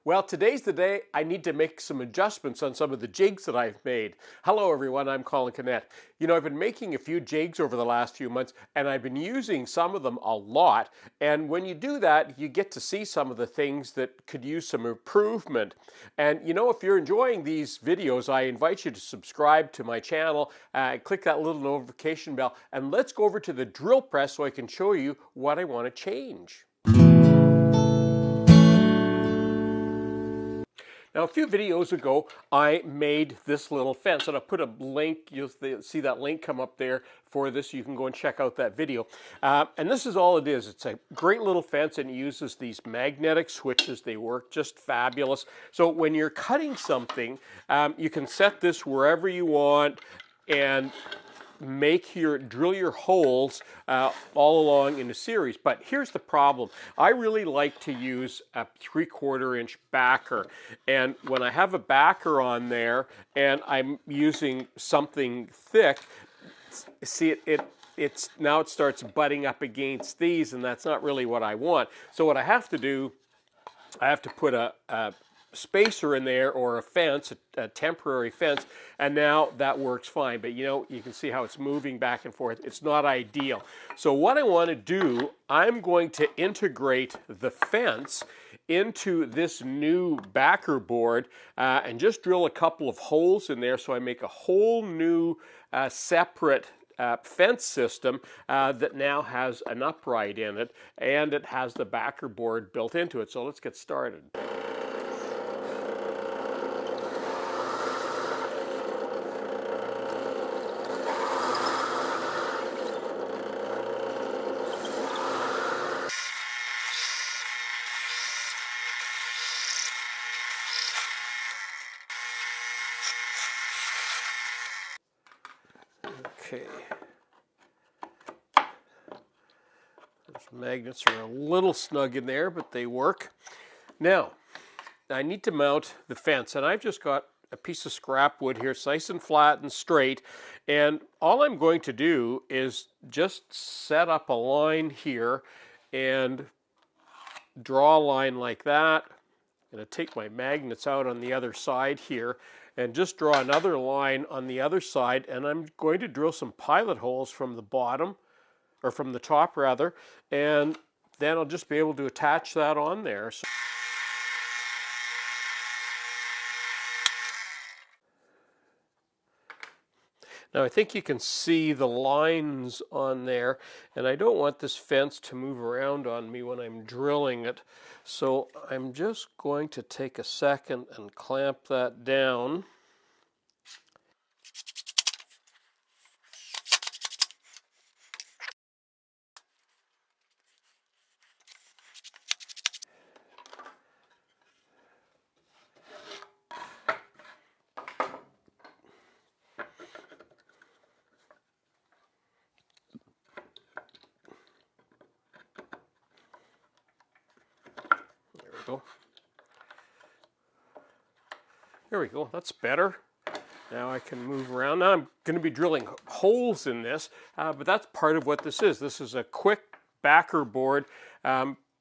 Well, today's the day I need to make some adjustments on some of the jigs that I've made. Hello everyone, I'm Colin Canet. I've been making a few jigs over the last few months and I've been using some of them a lot. And when you do that, you get to see some of the things that could use some improvement. And if you're enjoying these videos, I invite you to subscribe to my channel, click that little notification bell, and let's go over to the drill press so I can show you what I want to change. Now, a few videos ago, I made this little fence, and I'll put a link. You'll see that link come up there for this. You can go and check out that video. And this is all it is. It's a great little fence, and it uses these magnetic switches. They work just fabulous. So when you're cutting something, you can set this wherever you want and drill your holes all along in a series. But here's the problem. I really like to use a 3/4 inch backer, and when I have a backer on there and I'm using something thick, see it starts butting up against these, and that's not really what I want. So what I have to do, I have to put a spacer in there, or a fence, a temporary fence, and now that works fine. But you can see how it's moving back and forth. It's not ideal. So what I want to do, I'm going to integrate the fence into this new backer board and just drill a couple of holes in there so I make a whole new separate fence system that now has an upright in it, and it has the backer board built into it. So let's get started. Okay, those magnets are a little snug in there, but they work. Now, I need to mount the fence, and I've just got a piece of scrap wood here. It's nice and flat and straight, and all I'm going to do is just set up a line here and draw a line like that. I'm going to take my magnets out on the other side here and just draw another line on the other side, and I'm going to drill some pilot holes from the bottom, or from the top rather, and then I'll just be able to attach that on there. Now I think you can see the lines on there, and I don't want this fence to move around on me when I'm drilling it. So I'm just going to take a second and clamp that down. There we go, that's better. Now I can move around. Now I'm going to be drilling holes in this, but that's part of what this is. This is a quick backer board.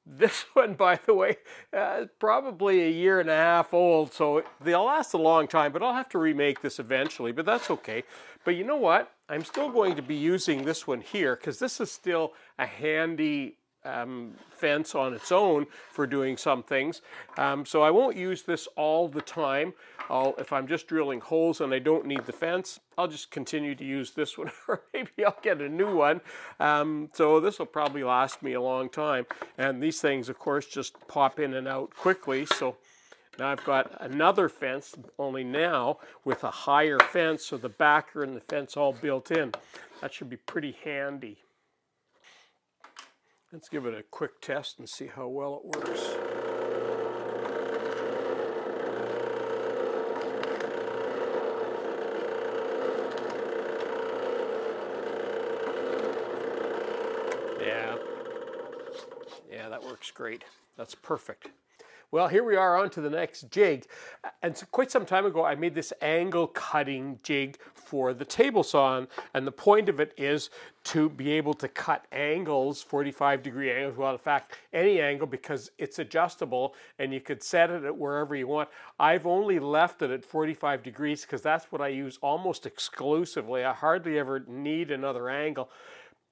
This one, by the way, is probably 1.5 years old, so they'll last a long time, but I'll have to remake this eventually, but that's okay. But you know what? I'm still going to be using this one here, because this is still a handy fence on its own for doing some things. So I won't use this all the time. If I'm just drilling holes and I don't need the fence, I'll just continue to use this one, or maybe I'll get a new one. So this will probably last me a long time. And these things, of course, just pop in and out quickly. So now I've got another fence, only now with a higher fence, so the backer and the fence all built in. That should be pretty handy. Let's give it a quick test and see how well it works. Yeah, that works great. That's perfect. Well, here we are on to the next jig. And so quite some time ago, I made this angle cutting jig for the table saw. And the point of it is to be able to cut angles, 45-degree angles, well, in fact, any angle, because it's adjustable and you could set it at wherever you want. I've only left it at 45 degrees because that's what I use almost exclusively. I hardly ever need another angle.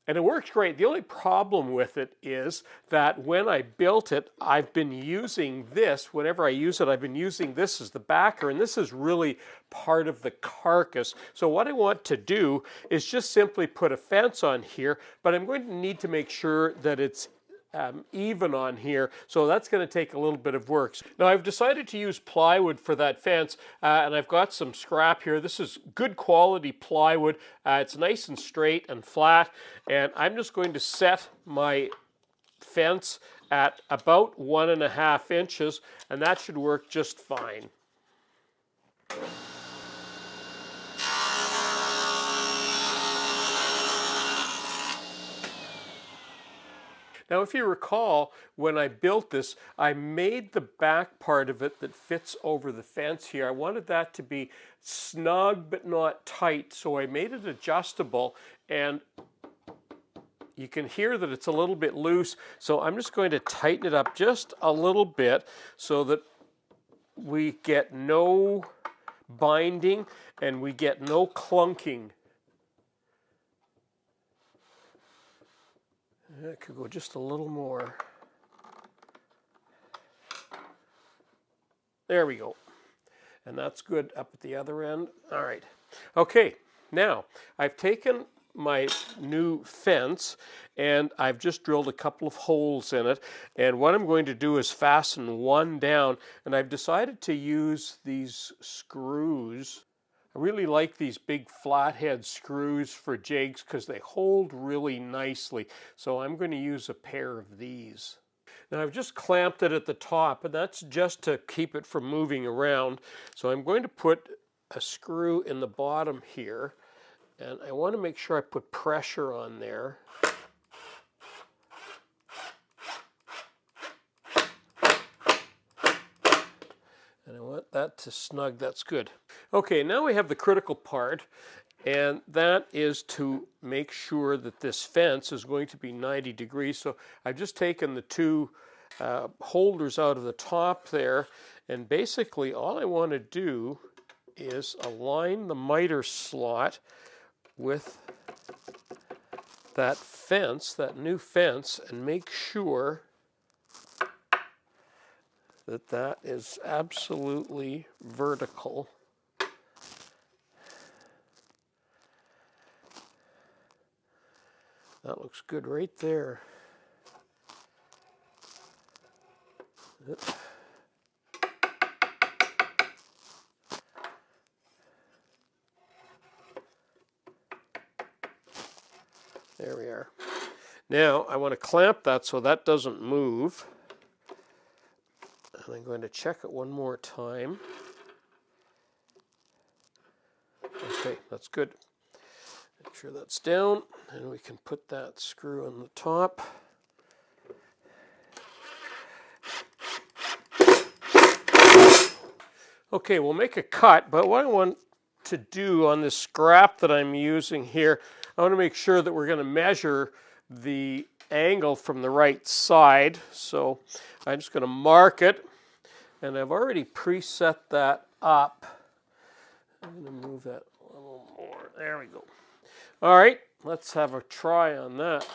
And it works great. The only problem with it is that when I built it, I've been using this. Whenever I use it, I've been using this as the backer, and this is really part of the carcass. So what I want to do is just simply put a fence on here, but I'm going to need to make sure that it's even on here, so that's going to take a little bit of work. Now I've decided to use plywood for that fence, and I've got some scrap here. This is good quality plywood. It's nice and straight and flat, and I'm just going to set my fence at about 1.5 inches, and that should work just fine. Now, if you recall, when I built this, I made the back part of it that fits over the fence here. I wanted that to be snug but not tight, so I made it adjustable, and you can hear that it's a little bit loose, so I'm just going to tighten it up just a little bit so that we get no binding and we get no clunking. I could go just a little more. There we go. And that's good up at the other end. All right. Okay, now I've taken my new fence and I've just drilled a couple of holes in it. And what I'm going to do is fasten one down. And I've decided to use these screws. I really like these big flathead screws for jigs because they hold really nicely. So I'm going to use a pair of these. Now I've just clamped it at the top, and that's just to keep it from moving around. So I'm going to put a screw in the bottom here, and I want to make sure I put pressure on there. And I want that to snug. That's good. Okay, now we have the critical part, and that is to make sure that this fence is going to be 90 degrees. So I've just taken the two holders out of the top there, and basically all I want to do is align the miter slot with that fence, that new fence, and make sure that that is absolutely vertical. That looks good right there. There we are. Now I want to clamp that so that doesn't move. And I'm going to check it one more time. Okay, that's good. Make sure that's down, and we can put that screw on the top. Okay, we'll make a cut, but what I want to do on this scrap that I'm using here, I want to make sure that we're going to measure the angle from the right side. So I'm just going to mark it, and I've already preset that up. I'm going to move that a little more. There we go. All right, let's have a try on that.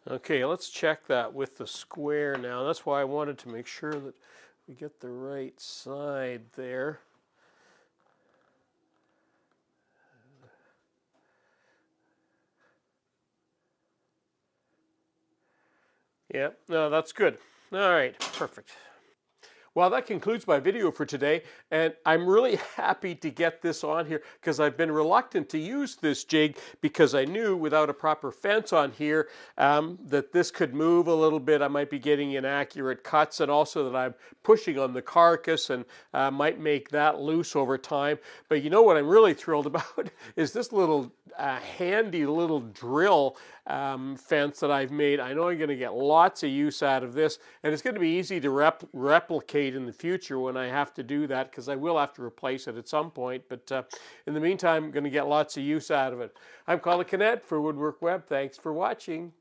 Okay, let's check that with the square now. That's why I wanted to make sure that we get the right side there. Yeah, no, that's good. All right, perfect. Well, that concludes my video for today, and I'm really happy to get this on here because I've been reluctant to use this jig because I knew without a proper fence on here that this could move a little bit. I might be getting inaccurate cuts, and also that I'm pushing on the carcass and might make that loose over time. But you know what I'm really thrilled about is this little handy little drill fence that I've made. I know I'm going to get lots of use out of this, and it's going to be easy to replicate in the future when I have to do that, because I will have to replace it at some point. But in the meantime, I'm going to get lots of use out of it. I'm Colin Canet for WoodWorkWeb. Thanks for watching.